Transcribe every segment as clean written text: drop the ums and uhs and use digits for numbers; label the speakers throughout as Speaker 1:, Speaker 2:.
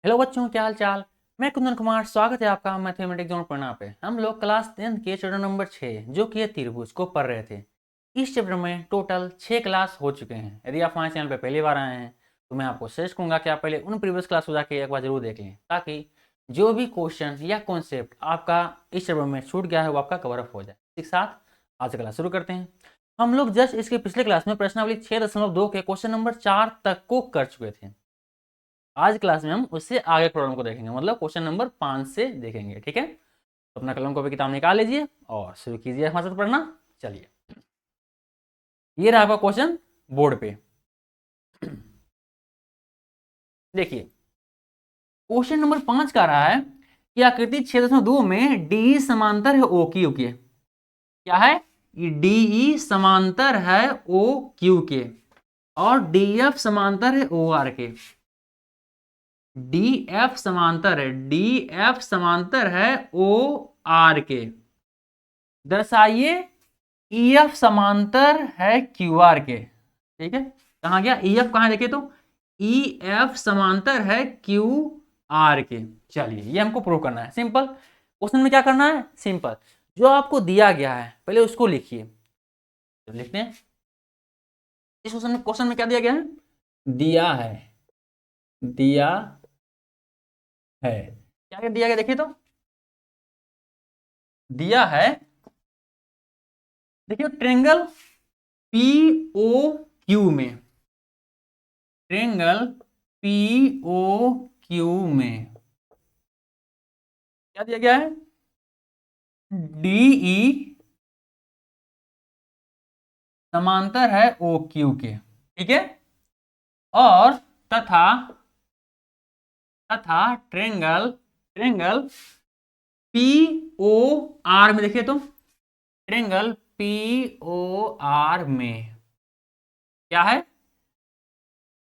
Speaker 1: Hello बच्चों, क्या हाल चाल। मैं कुंदन कुमार, स्वागत है आपका मैथमेटिक्स जोन पढ़ना पे। हम लोग क्लास 10 के चैप्टर नंबर 6 जो कि है त्रिभुज को पढ़ रहे थे। इस चैप्टर में टोटल 6 क्लास हो चुके हैं। यदि आप हमारे चैनल पे पहली बार आए हैं तो मैं आपको सजेस्ट करूंगा कि आप पहले उन प्रीवियस क्लास को जाके एक बार जरूर देख लें, ताकि जो भी क्वेश्चन या कॉन्सेप्ट आपका इस चैप्टर में छूट गया है वो आपका कवर अप हो जाए। इसी के साथ आज क्लास शुरू करते हैं। हम लोग जस्ट इसके पिछले क्लास में प्रश्नावली 6.2 के क्वेश्चन नंबर 4 तक को कर चुके थे। आज क्लास में हम उससे आगे प्रॉब्लम को देखेंगे, मतलब क्वेश्चन नंबर 5 से देखेंगे। ठीक है, तो अपना कलम कॉपी किताब निकाल लीजिए और शुरू कीजिए हमारे साथ पढ़ना। चलिए, ये रहा आपका क्वेश्चन बोर्ड पे। देखिए, क्वेश्चन नंबर 5 का रहा है कि आकृति 6.2 में डी समांतर है ओ क्यू के। क्या है? डी समांतर है ओ क्यू के और डी एफ समांतर है ओ आर के। डी एफ समांतर है, डी एफ समांतर है ओ आर के। दर्शाइए ई एफ समांतर है क्यू आर के। ठीक है, कहा गया ई एफ, कहां देखे तो ई एफ समांतर है क्यू आर के। चलिए, ये हमको प्रूव करना है। सिंपल क्वेश्चन में क्या करना है, सिंपल जो आपको दिया गया है पहले उसको लिखिए। तो लिखते हैं, इस क्वेश्चन में क्या दिया गया है? दिया है क्या क्या दिया गया देखिए तो। दिया है, देखिए ट्रेंगल पी ओ क्यू में, ट्रेंगल पी ओ क्यू में क्या दिया गया है? डीई समांतर है ओ क्यू के। ठीक है, और तथा तथा triangle triangle P O R में, देखिए तो ट्रेंगल पी ओ आर में क्या है?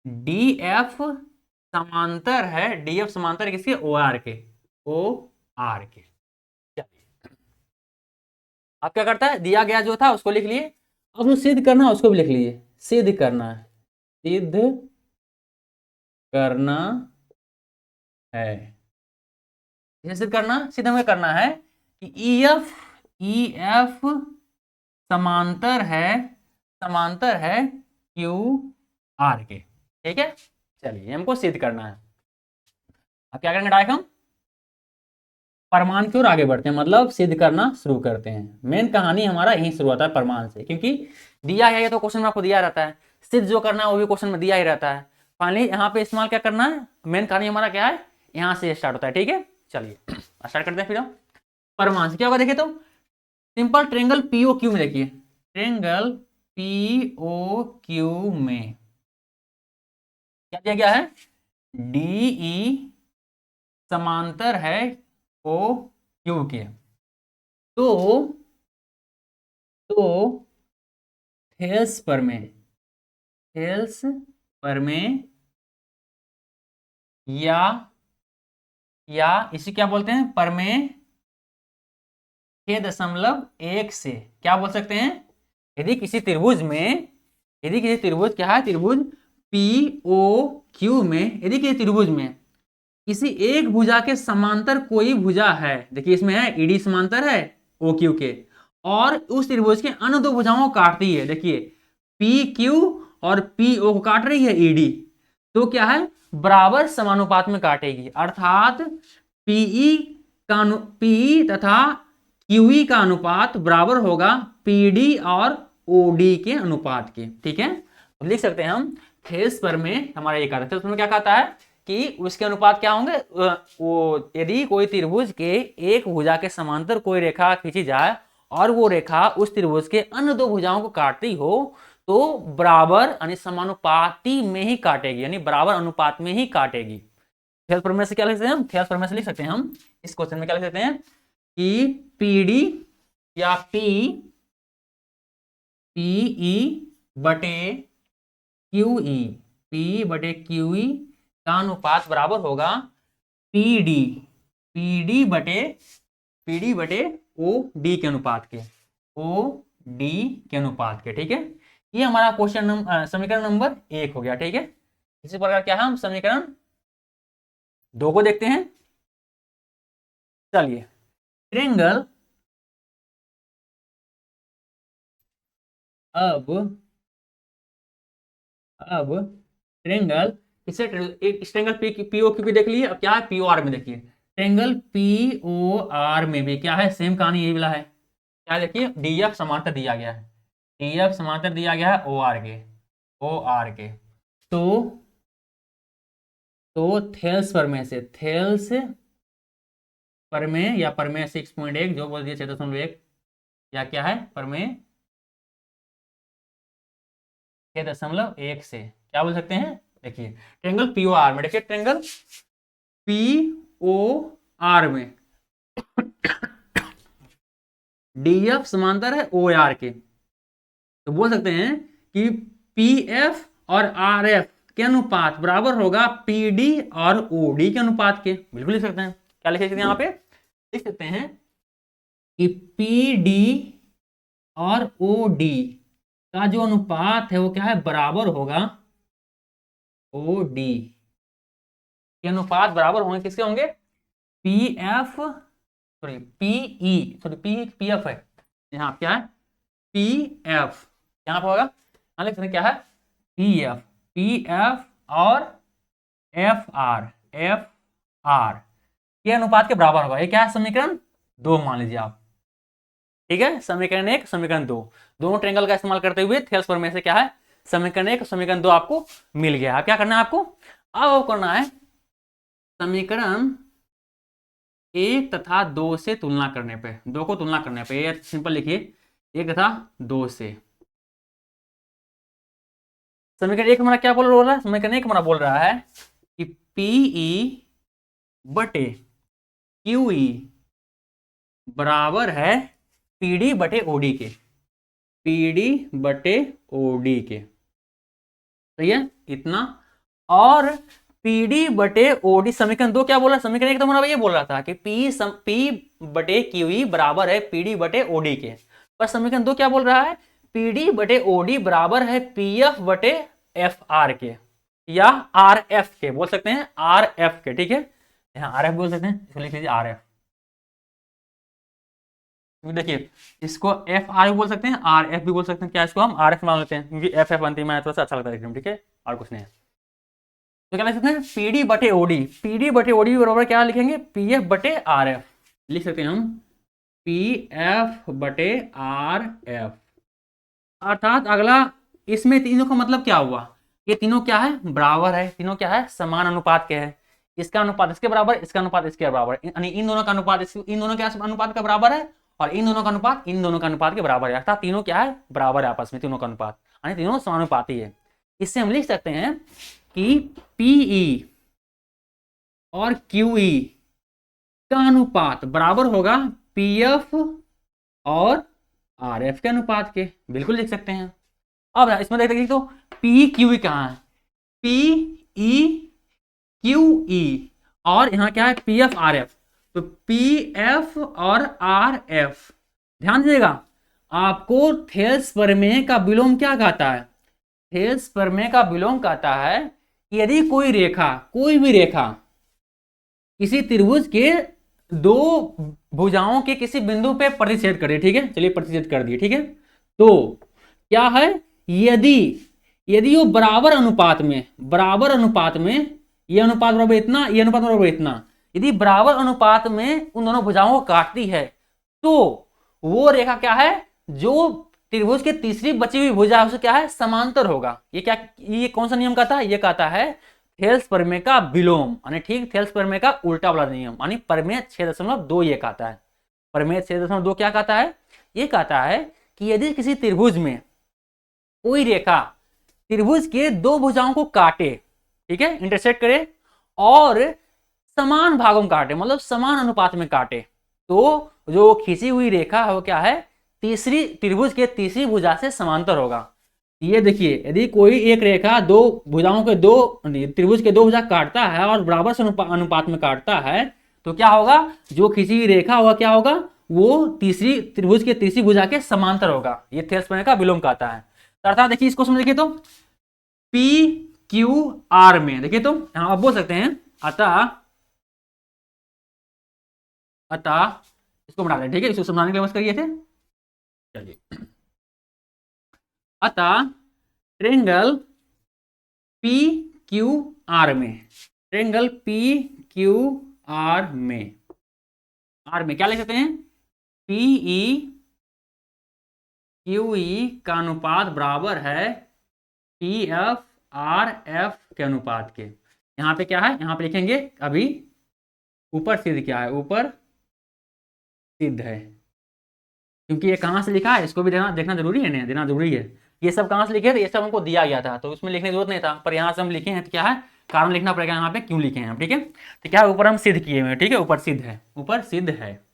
Speaker 1: डी एफ समांतर है, डी एफ समांतर किसके? ओ आर के, ओ आर के। चलिए, अब क्या करता है, दिया गया जो था उसको लिख लिए, अब जो सिद्ध करना है उसको भी लिख लीजिए। सिद्ध करना है, सिद्ध करना है। इसे सिद्ध करना, सिद्ध हमें करना है कि ई एफ समांतर है क्यू आर के। ठीक है, चलिए हमको सिद्ध करना है। अब क्या करेंगे, डायरेक्ट हम प्रमाण की ओर आगे बढ़ते हैं, मतलब सिद्ध करना शुरू करते हैं। मेन कहानी हमारा यहीं शुरू होता है प्रमाण से, क्योंकि दिया है ये तो क्वेश्चन में आपको दिया रहता है, सिद्ध जो करना है वो भी क्वेश्चन में दिया ही रहता है। फाइनली यहाँ पे इस्तेमाल क्या करना है, मेन कहानी हमारा क्या है, यहाँ से स्टार्ट होता है। ठीक है, चलिए स्टार्ट करते हैं। फिर हम प्रमाण से क्या होगा देखिए तो, सिंपल ट्रेंगल पीओ क्यू में, देखिए ट्रेंगल पीओ क्यू में क्या दिया गया है? डीई समांतर है ओ क्यू के। तो तो थेल्स पर में, थेल्स पर में या इसे क्या बोलते हैं, परमेय 6.1 से क्या बोल सकते हैं? यदि किसी त्रिभुज में, यदि किसी त्रिभुज, क्या है त्रिभुज पी ओ क्यू में, यदि किसी त्रिभुज में किसी एक भुजा के समांतर कोई भुजा है, देखिए इसमें है ईडी समांतर है ओ क्यू के, और उस त्रिभुज के अन्य दो भुजाओं को काटती है, देखिए पी क्यू और पी ओ को काट रही है ईडी, तो क्या है, बराबर समानुपात में काटेगी। अर्थात पीई का पीई तथा क्यूई का अनुपात बराबर होगा पीडी और ओडी के अनुपात के। ठीक है, तो लिख सकते हैं हम थेस पर में हमारा ये कहता है, उसमें क्या कहता है कि उसके अनुपात क्या होंगे, वो यदि कोई त्रिभुज के एक भुजा के समांतर कोई रेखा खींची जाए और वो रेखा उस त्रिभुज के अन्य दो भुजाओं को काटती हो, तो बराबर यानी समानुपाती में ही काटेगी, यानी बराबर अनुपात में ही काटेगी। थेल्स प्रमेय से क्या लिख सकते हैं हम, थेल्स प्रमेय से लिख सकते हैं हम इस क्वेश्चन में क्या लिख सकते हैं कि पीडी या पीई बटे क्यूई, पी बटे क्यूई का अनुपात बराबर होगा पीडी, पीडी बटे ओ डी के अनुपात के, ओ डी के अनुपात के। ठीक है, ये हमारा क्वेश्चन नंबर समीकरण नंबर 1 हो गया। ठीक है, इसी प्रकार क्या है, हम समीकरण दो को देखते हैं। चलिए, ट्रेंगल अब ट्रेंगल इसे एक ट्रेंगल पीओ क्यू की देख लिए, अब क्या है पीओ आर में देखिए, ट्रेंगल पीओ आर में भी क्या है, सेम कहानी यही वाला है। क्या देखिए, डीएफ समांतर दिया गया है, डीएफ समांतर दिया गया है ओ आर के। तो थेल्स प्रमेय से, थेल्स प्रमेय या प्रमेय 6.1 जो बोल दिया 6.1, या क्या है प्रमेय 6.1 से क्या बोल सकते हैं। देखिए ट्रेंगल पीओ आर में, देखिए ट्रेंगल पीओ आर में डीएफ समांतर है ओ आर के, तो बोल सकते हैं कि पीएफ और आरएफ के अनुपात बराबर होगा पीडी और ओडी के अनुपात के। बिल्कुल लिख सकते हैं। क्या लिख सकते हैं यहाँ पे, लिख सकते हैं कि पीडी और ओडी का जो अनुपात है वो क्या है, बराबर होगा ओडी के अनुपात बराबर होंगे, किसके होंगे, PF sorry PE sorry PF है यहाँ क्या है, पीएफ यहाँ पर होगा, यहाँ लिख सकते हैं क्या है पीएफ और एफ आर के अनुपात के बराबर होगा। ये क्या है, समीकरण 2 मान लीजिए आप, ठीक है। समीकरण 1 समीकरण 2 दोनों ट्रेंगल का इस्तेमाल करते हुए थेल्स प्रमेय से क्या है, समीकरण 1 समीकरण 2 आपको मिल गया। अब क्या करना है आपको, अब करना है समीकरण 1 तथा 2 से तुलना करने पे, 2 को तुलना करने पे, ये सिंपल लिखिए 1 तथा 2 से। समीकरण 1 हमारा क्या बोल रहा है, समीकरण 1 हमारा बोल रहा है कि पीई बटे क्यूई बराबर है पीडी बटे ओडी के, पीडी बटे ओडी के, सही है इतना। और पीडी बटे ओडी, समीकरण 2 क्या बोल रहा है, समीकरण 1 तो हमारा ये बोल रहा था कि पी बटे क्यूई बराबर है पीडी बटे ओडी के, पर समीकरण 2 क्या बोल रहा है, पीडी बटे ओडी बराबर है पीएफ बटे एफ आर के, या आर एफ के बोल सकते हैं, आर एफ के, ठीक है। यहाँ आर एफ बोल सकते हैं, इसको लिख लीजिए आर एफ। देखिए इसको एफ आर भी बोल सकते हैं, आर एफ भी बोल सकते हैं, क्या इसको हम आर एफ मान लेते हैं क्योंकि एफ एफ अंतिम है, थोड़ा सा अच्छा लगता है, ठीक है, और कुछ नहीं है। तो क्या लिख सकते हैं, पीडी बटे ओडी, पीडी बटे ओडी बराबर क्या लिखेंगे, पी एफ बटे आर एफ, लिख सकते हैं हम पी एफ बटे आर एफ। अर्थात अगला इसमें तीनों का मतलब क्या हुआ, ये तीनों क्या है, बराबर है, तीनों क्या है, समान अनुपात के है, इसका अनुपात इसके बराबर, इसका अनुपात इसके बराबर, यानी इन दोनों का अनुपात इन दोनों के अनुपात का बराबर है, और इन दोनों का अनुपात इन दोनों का अनुपात के बराबर है, अर्थात तीनों क्या है, बराबर है आपस में, तीनों का अनुपात, यानी तीनों समानुपाती है। इससे हम लिख सकते हैं कि पीई और क्यूई का अनुपात बराबर होगा पीएफ और आरएफ के अनुपात के, बिल्कुल लिख सकते हैं। अब इसमें देखते हैं तो पी क्यू कहाँ है, पी ई क्यू ई, और यहाँ क्या है पी एफ आर एफ, तो पी एफ और आर एफ। ध्यान दीजिएगा, आपको थेल्स प्रमेय का विलोम क्या कहता है, थेल्स प्रमेय का विलोम कहता है कि यदि कोई रेखा, कोई भी रेखा किसी त्रिभुज के दो भुजाओं के किसी बिंदु पे प्रतिच्छेद करे, ठीक है, चलिए प्रतिच्छेद कर दिए, ठीक है, तो क्या है, यदि वो बराबर अनुपात में ये अनुपात बराबर इतना, ये अनुपात बराबर इतना, यदि बराबर अनुपात में उन दोनों भुजाओं को काटती है, तो वो रेखा क्या है, जो त्रिभुज की तीसरी बची हुई भुजा उससे क्या है, समांतर होगा। ये क्या, ये कौन सा नियम कहता है, ये कहता है थेल्स प्रमेय का विलोम, यानी ठीक थेल्स प्रमेय का उल्टा वाला नियम, यानी प्रमेय 6.2 ये कहता है। प्रमेय 6.2 क्या कहता है, ये कहता है कि यदि किसी त्रिभुज में कोई रेखा त्रिभुज के दो भुजाओं को काटे, ठीक है, इंटरसेक्ट करे और समान भागों में काटे, मतलब समान अनुपात में काटे, तो जो खींची हुई रेखा है वो क्या है, तीसरी त्रिभुज के तीसरी भुजा से समांतर होगा। ये देखिए, यदि कोई एक रेखा दो भुजाओं के दो त्रिभुज के दो भुजा काटता है और बराबर से अनुपात में काटता है, तो क्या होगा, जो खींची हुई रेखा होगा क्या होगा, वो तीसरी त्रिभुज के तीसरी भुजा के समांतर होगा। ये थेल्स प्रमेय का विलोम कहता है। अर्थात देखिए इसको समझ, देखिए तो पी क्यू आर में, देखिए तो यहां आप बोल सकते हैं, अतः अतः इसको मिटा दें, ठीक है, इसको समझाने के लिए बस करिए थे। चलिए, अतः ट्रेंगल पी क्यू आर में, ट्रेंगल पी क्यू आर में, आर में क्या लिख सकते हैं, पीई क्यूई का अनुपात बराबर है पी एफ आर एफ के अनुपात के। यहाँ पे क्या है, यहाँ पे लिखेंगे अभी ऊपर सिद्ध क्या है, ऊपर सिद्ध है, क्योंकि ये कहाँ से लिखा है इसको भी देखना जरूरी है, नहीं देना जरूरी है। ये सब कहाँ से लिखे थे, ये सब हमको दिया गया था तो उसमें लिखने की जरूरत नहीं था, पर यहाँ से हम लिखे हैं तो क्या है, कारण लिखना पड़ेगा यहाँ पे क्यों लिखे हैं हम, ठीक है। तो क्या है, ऊपर हम सिद्ध किए हुए हैं, ठीक है, ऊपर सिद्ध है, ऊपर सिद्ध है।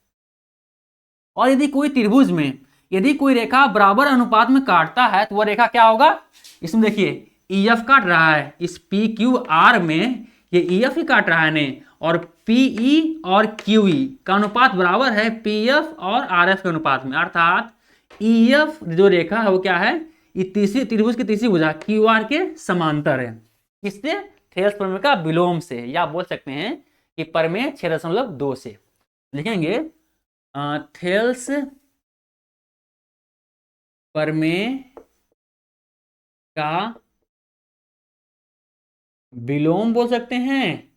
Speaker 1: और यदि कोई त्रिभुज में यदि कोई रेखा बराबर अनुपात में काटता है तो वह रेखा क्या होगा, इसमें देखिए ई एफ काट रहा है, इस पी क्यू आर में ये ई एफ ही काट रहा है ने, और पीई और क्यूई का अनुपात बराबर है पी एफ और आर एफ के अनुपात में, अर्थात ई एफ जो रेखा है वो क्या है, ये तीसरी त्रिभुज की तीसरी भुजा क्यू आर के समांतर है, किससे, थेल्स प्रमेय का विलोम से, या बोल सकते हैं कि प्रमेय 6.2 से। लिखेंगे थेल्स प्रमेय का विलोम बोल सकते हैं,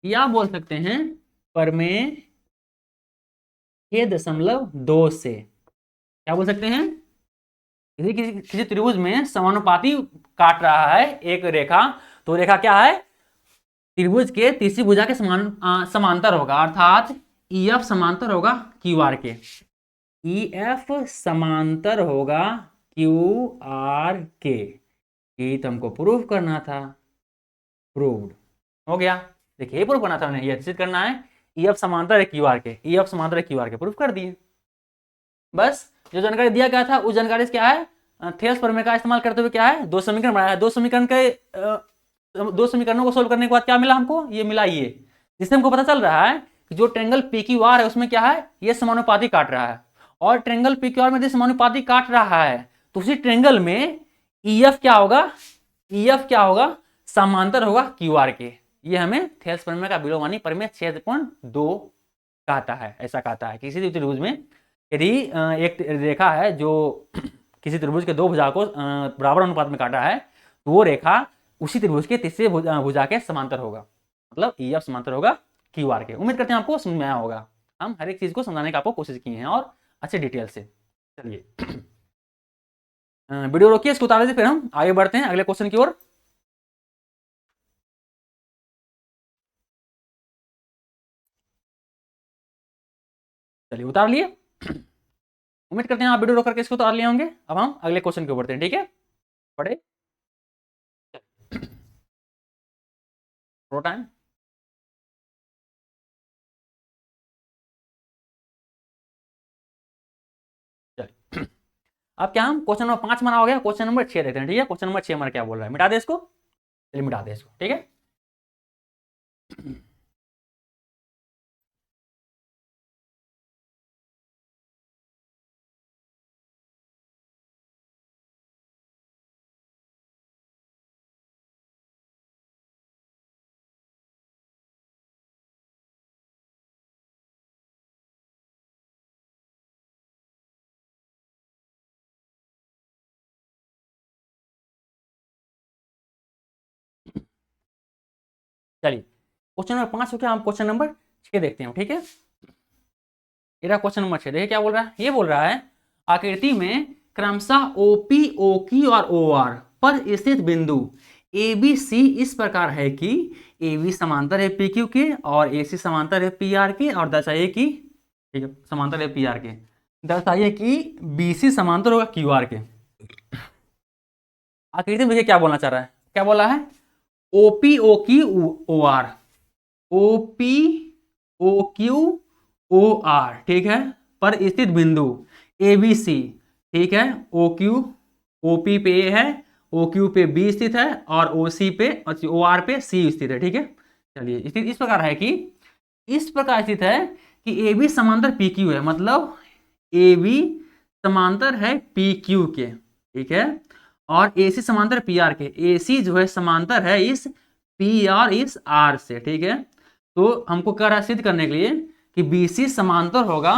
Speaker 1: या बोल सकते हैं प्रमेय 6.2 से। क्या बोल सकते हैं, किसी त्रिभुज में समानुपाती काट रहा है एक रेखा, तो रेखा क्या है, त्रिभुज के तीसरी भुजा के समांतर होगा, अर्थात ई एफ समांतर होगा क्यू आर के, ई एफ समांतर होगा क्यू आर के। ये तो हमको प्रूव करना था, प्रूव्ड हो गया। देखिए ये प्रूव करना था, ये सिद्ध करना है, ई एफ समांतर है क्यू आर के, ई एफ समांतर है क्यू आर के, प्रूव कर दिए। बस जो जानकारी दिया गया था उस जानकारी से क्या है, थेल्स प्रमेय का इस्तेमाल करते हुए क्या है, दो समीकरण बनाया है, दो समीकरण के दो समीकरणों को सोल्व करने के बाद क्या मिला हमको, ये मिला, ये जिससे हमको पता चल रहा है कि जो ट्रेंगल पी क्यू आर है उसमें क्या है, ये समानुपाती काट रहा है, और ट्रेंगल पी क्यू आर में यदि समानुपाती काट रहा है तो उसी ट्रेंगल में ई एफ क्या होगा, ई एफ क्या होगा, समांतर होगा क्यू आर के। ये हमें थेल्स प्रमेय का विलोम प्रमेय 6.2 कहता है, ऐसा कहता है। किसी भी त्रिभुज में यदि एक रेखा है जो किसी त्रिभुज के दो भुजा को बराबर अनुपात में काटा है तो वो रेखा उसी त्रिभुज के तीसरे भुजा के समांतर होगा, मतलब ई एफ समांतर होगा क्यू आर के। उम्मीद करते हैं आपको समझ में आया होगा, हम हर एक चीज को समझाने की आपको कोशिश किए हैं और अच्छे डिटेल से। चलिए वीडियो रोकिए, इसको उतार दीजिए, फिर हम आगे बढ़ते हैं अगले क्वेश्चन की ओर। चलिए उतार लिए, उम्मीद करते हैं आप वीडियो रोक करके इसको उतार लिए होंगे। अब हम अगले क्वेश्चन की ओर बढ़ते हैं, ठीक है, पढ़े टाइम। चलिए अब क्या हम क्वेश्चन नंबर 5 मना हो गया, क्वेश्चन नंबर 6 देखते हैं, ठीक है। क्वेश्चन नंबर 6 हमारा क्या बोल रहा है, मिटा दे इसको, चलिए मिटा दे इसको, ठीक है। चलिए क्वेश्चन नंबर 5 हो गया, हम क्वेश्चन नंबर 6 देखते हैं, ठीक है। ये क्वेश्चन नंबर 6, देखिए क्या बोल रहा है, ये बोल रहा है आकृति में क्रमशः ओपी ओक्यू और ओ आर पर स्थित बिंदु ए बी सी इस प्रकार है कि ए बी समांतर है पी क्यू के और ए सी समांतर है पी आर के, और दर्शाइए कि, ठीक है, समांतर है पी आर के, दर्शाइए कि बी सी समांतर होगा क्यू आर के। आकृति में क्या बोलना चाह रहा है, क्या बोला है, OP O Q O R, OP O Q O R, ठीक है, पर स्थित बिंदु ए बी सी, ठीक है, ओ क्यू ओ पी पे ए है, ओ क्यू पे बी स्थित है, और ओ सी पे ओ आर पे सी स्थित है, ठीक है। चलिए स्थित इस प्रकार है कि, इस प्रकार स्थित है कि ए बी समांतर पी क्यू है, मतलब ए बी समांतर है पी क्यू के, ठीक है, और ए सी समांतर पी आर के, ए सी जो है समांतर है इस पी और इस आर से, ठीक है। तो हमको कह रहा है सिद्ध करने के लिए कि BC समांतर होगा,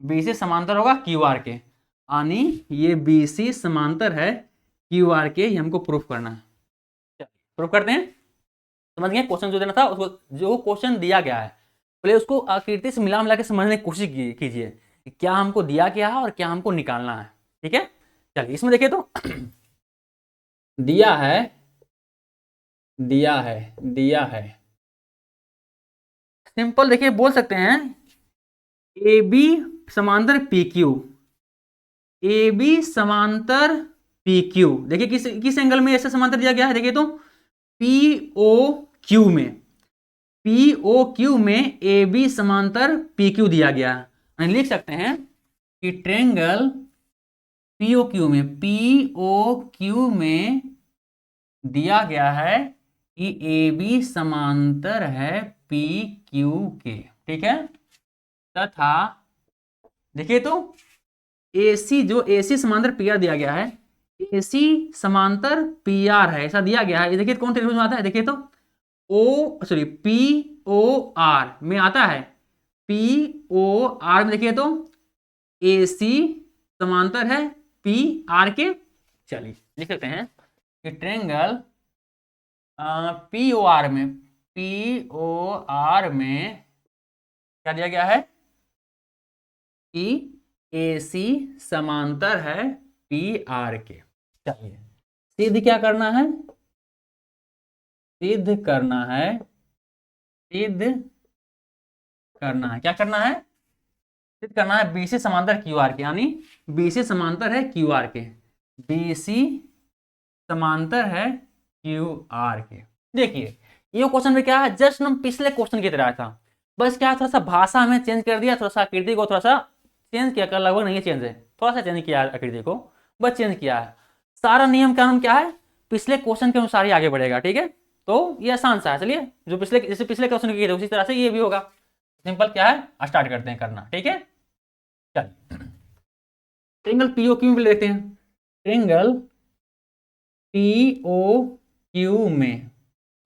Speaker 1: BC समांतर होगा QR के, यानी ये BC समांतर है QR के, ये हमको प्रूफ करना है। प्रूफ करते हैं। समझ गए क्वेश्चन जो देना था उसको, जो क्वेश्चन दिया गया है पहले उसको आकृति से मिला मिला के समझने की कोशिश कीजिए क्या हमको दिया गया है और क्या हमको निकालना है। ठीक है, चलिए इसमें देखिए तो दिया है, दिया है, दिया है, सिंपल देखिए बोल सकते हैं AB समांतर PQ, AB समांतर PQ। देखिए किस एंगल में ऐसे समांतर दिया गया है, देखिए तो POQ में, POQ में AB समांतर PQ दिया गया है। लिख सकते हैं कि ट्रायंगल POQ में, POQ में दिया गया है कि AB समांतर है PQ के। ठीक है, तथा देखिए तो AC, जो AC समांतर PR दिया गया है, AC समांतर PR है, ऐसा दिया गया है। ये देखिए कौन त्रिभुज में आता है, देखिए तो POR में आता है, POR में देखिए तो AC समांतर है PR के। चलिए लिख सकते हैं कि ट्रायंगल POR में, POR में क्या दिया गया है कि AC समांतर है PR के। चलिए सिद्ध क्या करना है, सिद्ध करना है, सिद्ध करना है, क्या करना है, सिद्ध करना है BC समांतर QR के, यानी BC समांतर है QR के, BC समांतर है QR के। देखिए ये क्वेश्चन में क्या है, जस्ट हम पिछले क्वेश्चन की तरह था, बस क्या थोड़ा सा भाषा हमें चेंज कर दिया, थोड़ा सा आकृति को थोड़ा सा चेंज किया, कर लगभग नहीं चेंज है, थोड़ा सा चेंज किया आकृति को, बस चेंज किया है। सारा नियम का नाम क्या है, पिछले क्वेश्चन के अनुसार ही आगे बढ़ेगा। ठीक है, तो ये आसान सा है। चलिए जो पिछले, जैसे पिछले क्वेश्चन किए थे उसी तरह से ये भी होगा। सिंपल क्या है, स्टार्ट करते हैं करना। ठीक है, चलिए ट्रायंगल POQ में लेते हैं, ट्रायंगल POQ में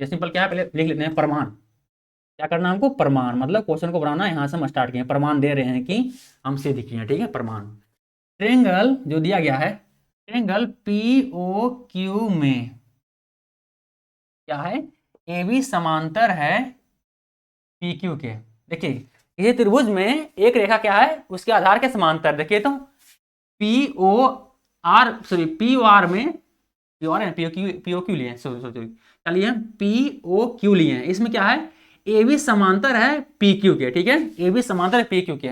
Speaker 1: ये सिंपल क्या है, पहले लिख लेते हैं प्रमाण। क्या करना है हमको, प्रमाण, मतलब क्वेश्चन को बनाना, यहां से हम स्टार्ट किए, प्रमाण दे रहे हैं कि हम सिद्ध किए। ठीक है, प्रमाण ट्रायंगल जो दिया गया है, ट्रायंगल POQ में क्या है, AB समांतर है PQ के। देखिए ये त्रिभुज में एक रेखा क्या है, उसके आधार के समांतर, देखिए तो POR में, POR है, POQ लिए, सॉरी चलिए POQ लिए हैं, इसमें क्या है, AB समांतर है PQ के। ठीक है, AB समांतर है PQ के,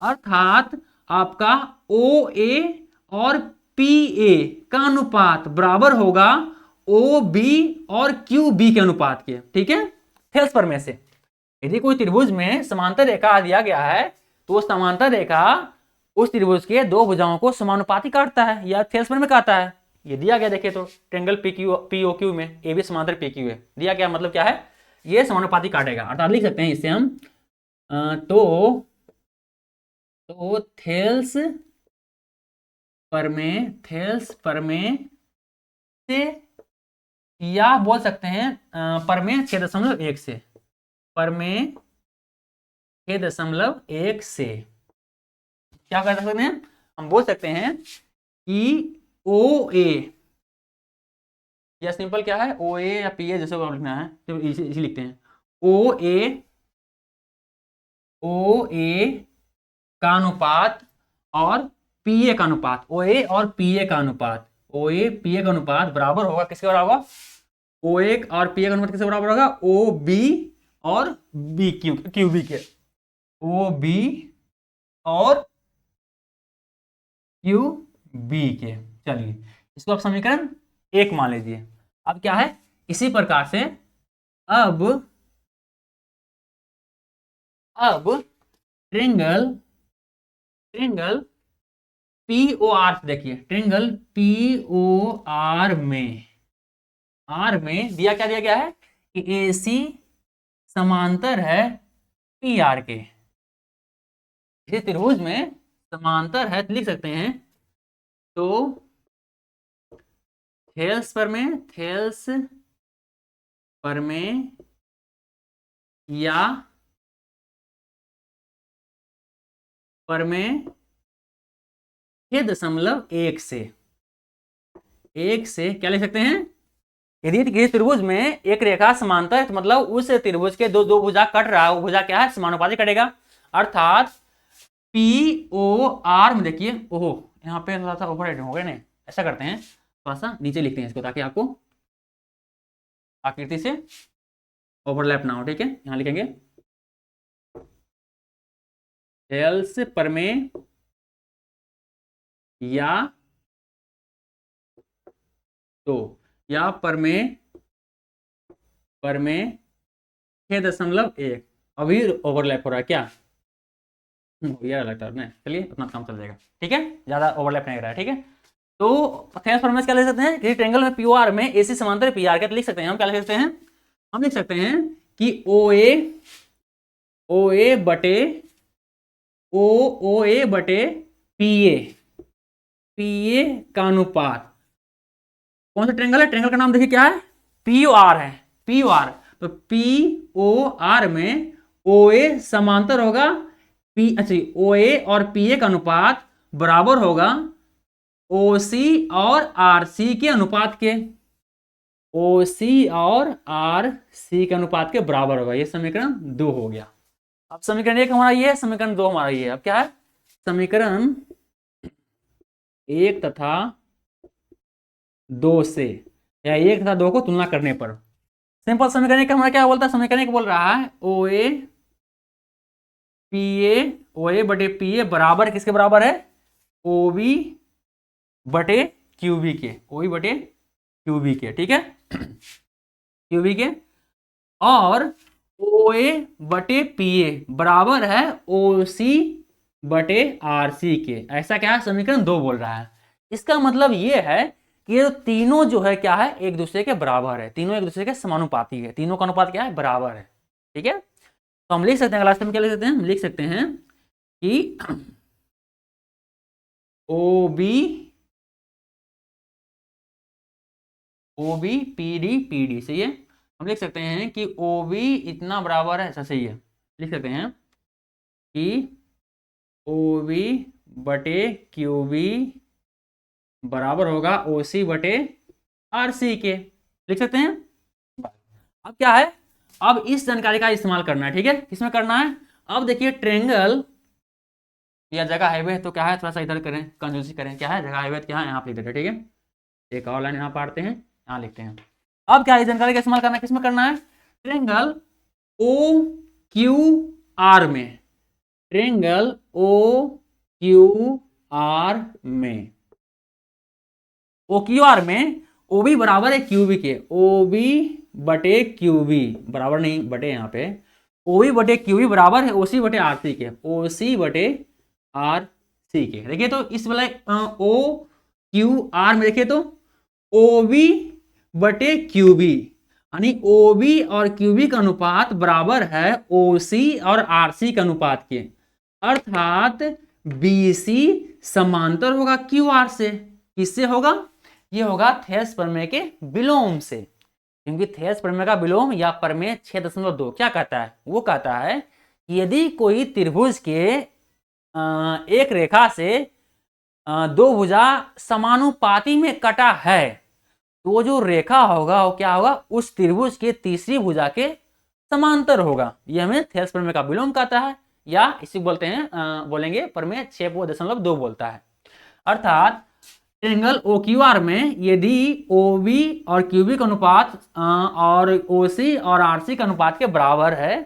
Speaker 1: अर्थात आपका OA और PA का अनुपात बराबर होगा OB और QB के अनुपात के। ठीक है, थेल्स प्रमेय से यदि कोई त्रिभुज में समांतर रेखा दिया गया है तो वो समांतर रेखा उस त्रिभुज के दो भुजाओं को समानुपाती काटता है, या थेल्स प्रमेय में काटता है। ये दिया गया, देखिए तो ट्रायंगल POQ में AB समांतर PQ है, दिया गया मतलब क्या है, ये समानुपाती काटेगा, अर्थात लिख सकते हैं इससे हम थेल्स प्रमेय, थेल्स प्रमेय से, या बोल सकते हैं प्रमेय 6.1 से, प्रमेय 6.1 से क्या कर सकते हैं, हम बोल सकते हैं कि OA, या सिंपल क्या है OA या PA जैसे लिखना है तो इसी लिखते हैं, OA का अनुपात और PA का अनुपात, OA और PA का अनुपात, OA PA का अनुपात बराबर होगा, किसके बराबर होगा, OA और PA का अनुपात किसके बराबर होगा, OB और QB के, OB और QB के। चलिए इसको आप समीकरण 1 मान लीजिए। अब क्या है, इसी प्रकार से अब ट्रायंगल POR देखिए, ट्रायंगल POR में, R में दिया क्या दिया गया है कि AC समांतर है PR के। इस त्रिभुज में समांतर है तो लिख सकते हैं तो थेल्स प्रमेय या परमेय 6.1 से, 1 से क्या लिख सकते हैं, यदि किसी त्रिभुज में एक रेखा समांतर है तो मतलब उस त्रिभुज के दो दो भुजा कट रहा है, वो भुजा क्या है, समानुपाती कटेगा। अर्थात पी ओ आर में देखिए, ओहो यहाँ पे थोड़ा सा ओवर हो गया ना, ऐसा करते हैं थोड़ा सा नीचे लिखते हैं इसको ताकि आपको आकृति से ओवरलैप ना हो, ठीक है। यहाँ लिखेंगे एल्स परमेय या तो, या परमेय 6.1, अभी ओवरलैप हो रहा है क्या, ये लगता है, चलिए अपना काम चल जाएगा, ठीक है, ज्यादा ओवरलैप नहीं हो रहा है, ठीक है। तो थेस फॉर्मूला क्या लिख सकते हैं, किसी ट्रायंगल में पीओआर में एसी समांतर पीआर के, तो लिख सकते हैं हम, क्या लिख सकते हैं, हम लिख सकते हैं कि ओ ए बटे पीए का अनुपात, कौन सा ट्रायंगल है, ट्रायंगल का नाम देखिए क्या है, पीओआर है, पीओआर। तो पीओआर में ओ ए समांतर होगा ओ ए और पी ए का अनुपात बराबर होगा ओ सी और आर सी के अनुपात के, ओ सी और आर सी के अनुपात के बराबर होगा। ये समीकरण 2 हो गया। अब समीकरण 1 हमारा ये है, समीकरण 2 हमारा ये है। अब क्या है, समीकरण 1 तथा 2 से, या 1 तथा 2 को तुलना करने पर, सिंपल समीकरण 1 हमारा क्या बोलता है, समीकरण 1 बोल रहा है ओ ए बटे पी ए बराबर किसके बराबर है, ओ बी बटे क्यू बी के, ओ बी बटे क्यू बी के, ठीक है, क्यू बी के, और ओ ए बटे पी ए बराबर है ओ सी बटे आर सी के। ऐसा क्या है, समीकरण 2 बोल रहा है। इसका मतलब ये है कि ये तीनों जो है क्या है, एक दूसरे के बराबर है, तीनों एक दूसरे के समानुपाती है, तीनों का अनुपात क्या है, बराबर है, ठीक है। तो हम लिख सकते हैं, लास्ट में क्या लिख सकते हैं, हम लिख सकते हैं कि ओ बी पी डी सही है। हम लिख सकते हैं कि ओ बी इतना बराबर है, ऐसा सही है, लिख सकते हैं कि ओ बी बटे क्यू बी बराबर होगा ओ सी बटे आर सी के, लिख सकते हैं। अब क्या है, अब इस जानकारी का इस्तेमाल करना है, ठीक है, किसमें करना है, अब देखिए ट्रेंगल या जगह हाईवे है तो क्या है, थोड़ा सा इधर करें, कंजूसी करें, क्या है जगह हाईवे क्या है, यहाँ पे लिख देते हैं, ठीक है, एक और लाइन यहाँ पढ़ते हैं, यहाँ लिखते हैं। अब क्या है, इस जानकारी का इस्तेमाल करना है, किसमें करना है, ट्रेंगल ओ क्यू आर में, ट्रेंगल ओ क्यू आर में, ओ क्यू आर में ओ बी बराबर है क्यू बी के, ओ बी बटे क्यू बी बराबर नहीं बटे, यहाँ पे ओ बी बटे क्यू बी बराबर है ओ सी बटे आर सी के, ओ सी बटे आर सी के। देखिए तो इस वाले ओ क्यू आर में देखिए तो ओ बी बटे क्यू बी, यानी ओ बी और क्यू बी का अनुपात बराबर है ओ सी और आर सी के अनुपात के, अर्थात बी सी समांतर होगा क्यू आर से। किससे होगा, ये होगा थेस प्रमेय के विलोम से, क्योंकि थेस प्रमेय का विलोम या प्रमेय 6.2 क्या कहता है, वो कहता है कि यदि कोई त्रिभुज के एक रेखा से दो भुजा समानुपाती में कटा है तो वो जो रेखा होगा वो क्या होगा, उस त्रिभुज के तीसरी भुजा के समांतर होगा। ये हमें थेस प्रमेय का विलोम कहता है, या इसी बोलते हैं बोलेंगे प्रमेय 6.2 बोलता है। अर्थात ट्रायंगल ओ क्यू आर में यदि ओ बी और क्यू बी का अनुपात और ओ सी और आर सी का अनुपात के बराबर है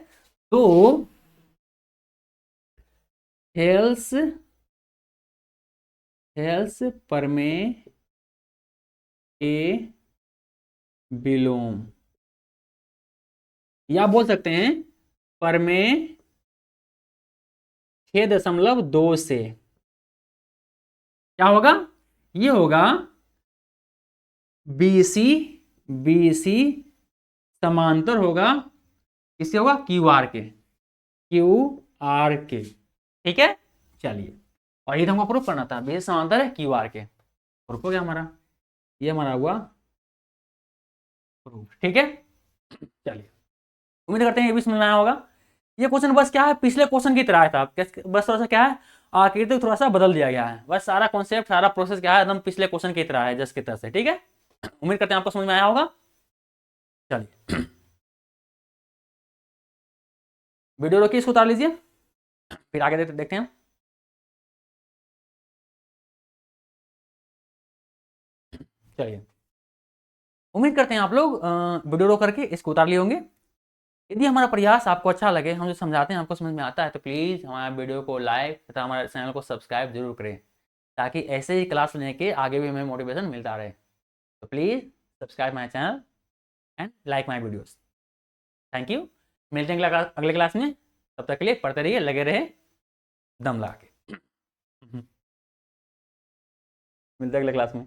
Speaker 1: तो थेल्स प्रमेय के विलोम, या बोल सकते हैं प्रमेय 6.2 से क्या होगा, ये होगा बी सी समांतर होगा, किससे होगा, क्यू आर के, ठीक है। चलिए, और ये तो हमको प्रूफ करना था, बी सी समांतर है क्यू आर के, प्रूफ हो गया हमारा, ये हमारा हुआ प्रूफ, ठीक है। चलिए, उम्मीद करते हैं ये भी समझ में आया होगा। ये क्वेश्चन बस क्या है, पिछले क्वेश्चन की तरह था, बस थोड़ा सा क्या है, आकृति को थोड़ा सा बदल दिया गया है, बस सारा कॉन्सेप्ट सारा प्रोसेस क्या है एकदम पिछले क्वेश्चन की तरह है, जस्ट की तरह से। ठीक है, उम्मीद करते हैं आपको समझ में आया होगा। चलिए वीडियो रोकिए, इसको उतार लीजिए, फिर आगे देखते हैं। चलिए उम्मीद करते हैं आप लोग वीडियो रोक करके इसको उतार लिए होंगे। यदि हमारा प्रयास आपको अच्छा लगे, हम जो समझाते हैं आपको समझ में आता है, तो प्लीज़ हमारे वीडियो को लाइक तथा हमारे चैनल को सब्सक्राइब जरूर करें, ताकि ऐसे ही क्लास लेने के आगे भी हमें मोटिवेशन मिलता रहे। तो please subscribe my channel and like my videos. Thank you, मिलते हैं अगले क्लास में। तब तक के लिए पढ़ते रहिए, लगे रहे दम लगा के। मिलते हैं अगले क्लास में।